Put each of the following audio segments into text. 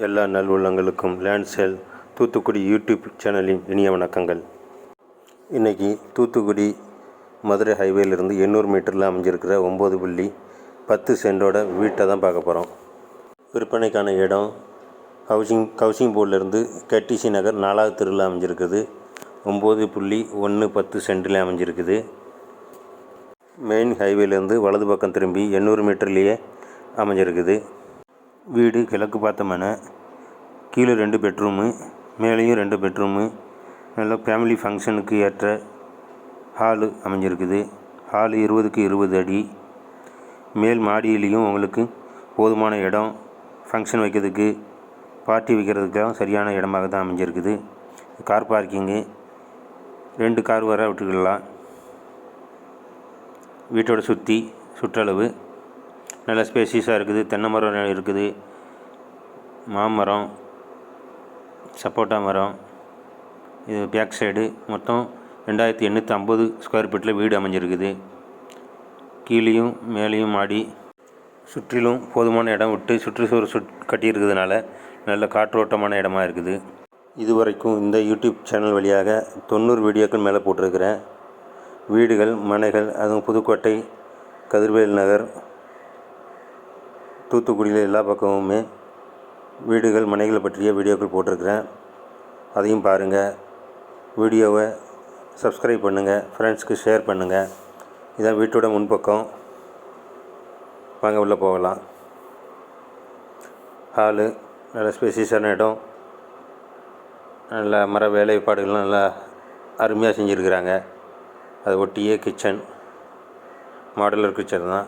எல்லா நல்வுள்ளங்களுக்கும் land sale Thoothukudi YouTube சேனலின் இனிய வணக்கங்கள். இன்றைக்கி தூத்துக்குடி மதுரை ஹைவேலிருந்து 800 மீட்டரில் அமைஞ்சிருக்கிற 9.10 சென்டோட வீட்டை தான் பார்க்க போகிறோம். விற்பனைக்கான இடம் ஹவுசிங் போர்டிலேருந்து KTC நகர் 4வது தெருவில் அமைஞ்சிருக்குது. 9.10 சென்டில் அமைஞ்சிருக்குது. மெயின் ஹைவேலேருந்து வலது பக்கம் திரும்பி 800 மீட்டர்லேயே அமைஞ்சிருக்குது. வீடு கிழக்கு பார்த்த மனை, கீழே 2 பெட்ரூமு, மேலேயும் 2 பெட்ரூமு, நல்ல ஃபேமிலி ஃபங்க்ஷனுக்கு ஏற்ற ஹாலு அமைஞ்சிருக்குது. ஹாலு 20க்கு 20 அடி. மேல் மாடியிலையும் உங்களுக்கு போதுமான இடம், ஃபங்க்ஷன் வைக்கிறதுக்கு, பார்ட்டி வைக்கிறதுக்கெல்லாம் சரியான இடமாக தான் அமைஞ்சிருக்குது. கார் பார்க்கிங்கு 2 கார் வர விட்டுக்கலாம். வீட்டோட சுற்றளவு நல்ல ஸ்பேசியஸாக இருக்குது. தென்னை மரம் இருக்குது, மாமரம், சப்போட்டா மரம். இது பேக் சைடு. மொத்தம் 2850 ஸ்கொயர் ஃபீட்டில் வீடு அமைஞ்சிருக்குது. கீழேயும் மேலேயும் மாடி, சுற்றிலும் போதுமான இடம் விட்டு சுற்றுச்சுவர் கட்டியிருக்கிறதுனால நல்ல காற்றோட்டமான இடமா இருக்குது. இதுவரைக்கும் இந்த யூடியூப் சேனல் வழியாக 90 வீடியோக்கள் மேலே போட்டிருக்கிறேன். வீடுகள், மனைகள், அதுவும் புதுக்கோட்டை, கதிர்வேல் நகர், தூத்துக்குடியில் எல்லா பக்கமுமே வீடுகள், மனைகளை பற்றிய வீடியோக்கள் போட்டிருக்கிறேன். அதையும் பாருங்கள். வீடியோவை சப்ஸ்கிரைப் பண்ணுங்கள், ஃப்ரெண்ட்ஸ்க்கு ஷேர் பண்ணுங்கள். இதான் வீட்டோட முன்பக்கம். வாங்க உள்ளே போகலாம். ஹாலு நல்ல ஸ்பேசியஸான இடம். நல்ல மர வேலைப்பாடுகள்லாம் நல்லா அருமையாக செஞ்சுருக்கிறாங்க. அதை ஒட்டியே கிச்சன், மாடுலர் கிச்சன் தான்.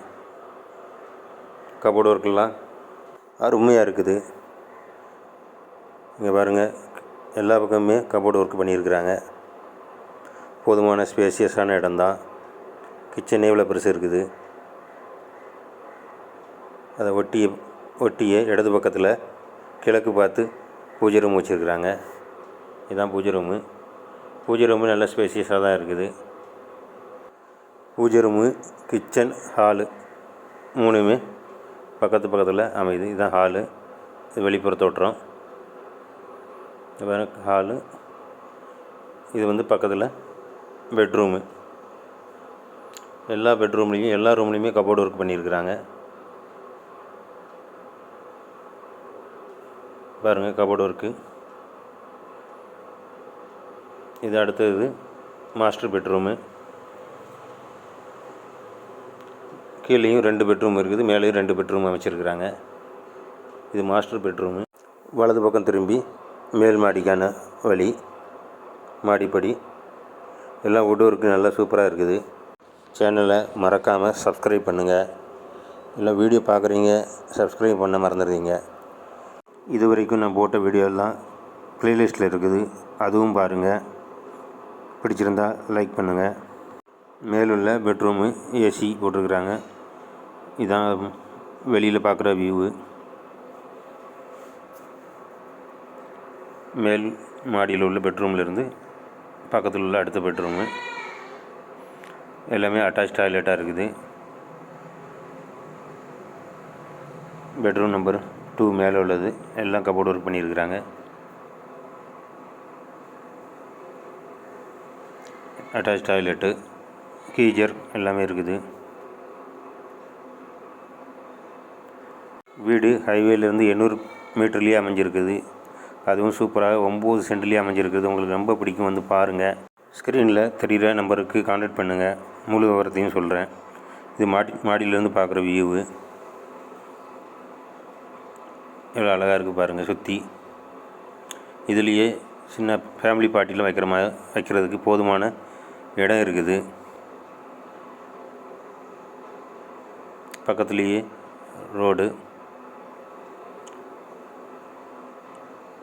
கபோர்டு ஒர்க்கெல்லாம் அருமையாக இருக்குது. இங்கே பாருங்கள், எல்லா பக்கமுமே கபோர்டு ஒர்க் பண்ணியிருக்கிறாங்க. போதுமான ஸ்பேசியஸான இடம்தான். கிச்சனே இவ்வளோ பெருசு இருக்குது. அதை ஒட்டியே இடது பக்கத்தில் கிழக்கு பார்த்து பூஜை ரூம் வச்சுருக்குறாங்க. இதுதான் பூஜை ரூமு. பூஜை ரூமு நல்ல ஸ்பேசியஸாக தான் இருக்குது. பூஜை ரூமு, கிச்சன், ஹாலு 3மே பக்கத்தில் அமையுது. இதுதான் ஹாலு. இது வெளிப்புற தோற்றம். ஹாலு. இது பக்கத்தில் பெட்ரூமு. எல்லா பெட்ரூம்லேயும் எல்லா ரூம்லேயுமே கபோர்டு ஒர்க் பண்ணியிருக்கிறாங்க. பாருங்கள், கபோர்டு ஒர்க்கு. இது அடுத்தது மாஸ்டர் பெட்ரூமு. கீழேயும் 2 பெட்ரூம் இருக்குது, மேலேயும் 2 பெட்ரூம் அமைச்சிருக்கிறாங்க. இது மாஸ்டர் பெட்ரூமு. வலது பக்கம் திரும்பி மேல் மாடிக்கான வழி, மாடிப்படி. எல்லாம் வுட் ஒர்க்கு நல்லா சூப்பராக இருக்குது. சேனலை மறக்காமல் சப்ஸ்கிரைப் பண்ணுங்கள். எல்லாம் வீடியோ பார்க்குறீங்க, சப்ஸ்கிரைப் பண்ண மறந்துடுறீங்க. இது வரைக்கும் நான் போட்ட வீடியோலாம் ப்ளேலிஸ்ட்டில் இருக்குது, அதுவும் பாருங்கள். பிடிச்சிருந்தால் லைக் பண்ணுங்கள். மேலுள்ள பெட்ரூமு ஏசி போட்டிருக்கிறாங்க. இதான் வெளியில் பார்க்குற வியூவு. மேல் மாடியில் உள்ள பெட்ரூம்லேருந்து பக்கத்தில் உள்ள அடுத்த பெட்ரூமு. எல்லாமே அட்டாச் டாய்லெட்டாக இருக்குது. பெட்ரூம் நம்பர் 2 மேலே உள்ளது. எல்லாம் கபோர்டு ஒர்க் பண்ணியிருக்கிறாங்க. அட்டாச் டாய்லெட்டு, கீஜர் எல்லாமே இருக்குது. வீடு ஹைவேலேருந்து 800 மீட்டர்லேயே அமைஞ்சிருக்குது. அதுவும் சூப்பராக 9 சென்ட்லேயே அமைஞ்சிருக்குது. உங்களுக்கு ரொம்ப பிடிக்கும், பாருங்கள். ஸ்க்ரீனில் தெரிகிற நம்பருக்கு கான்டாக்ட் பண்ணுங்கள். முழு விவரத்தையும் சொல்கிறேன். இது மாடியிலேருந்து பார்க்குற வியூவு. எவ்வளோ அழகாக இருக்குது பாருங்கள். சுற்றி இதுலேயே சின்ன ஃபேமிலி பார்ட்டிலாம் வைக்கிறதுக்கு போதுமான இடம் இருக்குது. பக்கத்துலேயே ரோடு.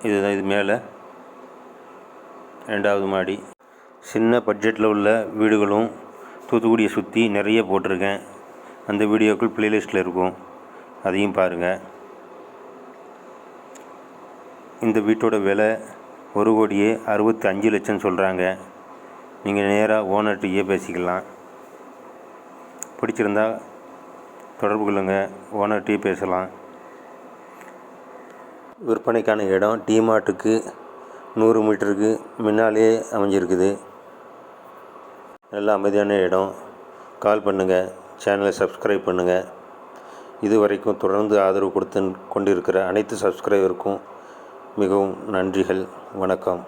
இதுதான், இது மேலே 2வது மாடி. சின்ன பட்ஜெட்டில் உள்ள வீடுகளும் தூத்துக்குடியை சுற்றி நிறைய போட்டிருக்கேன். அந்த வீடியோக்கள் ப்ளேலிஸ்ட்டில் இருக்கும், அதையும் பாருங்கள். இந்த வீட்டோட விலை 1,65,00,000 சொல்கிறாங்க. நீங்கள் நேராக ஓனர்கிட்டயே பேசிக்கலாம். பிடிச்சிருந்தால் தொடர்பு கொள்ளுங்கள், ஓனர்கிட்டயே பேசலாம். விற்பனைக்கான இடம் டிமார்ட்டுக்கு 100 மீட்டருக்கு முன்னாலே அமைஞ்சிருக்குது. நல்ல அமைதியான இடம். கால் பண்ணுங்கள், சேனலை சப்ஸ்கிரைப் பண்ணுங்கள். இதுவரைக்கும் தொடர்ந்து ஆதரவு கொடுத்து கொண்டிருக்கிற அனைத்து சப்ஸ்கிரைபருக்கும் மிகவும் நன்றிகள். வணக்கம்.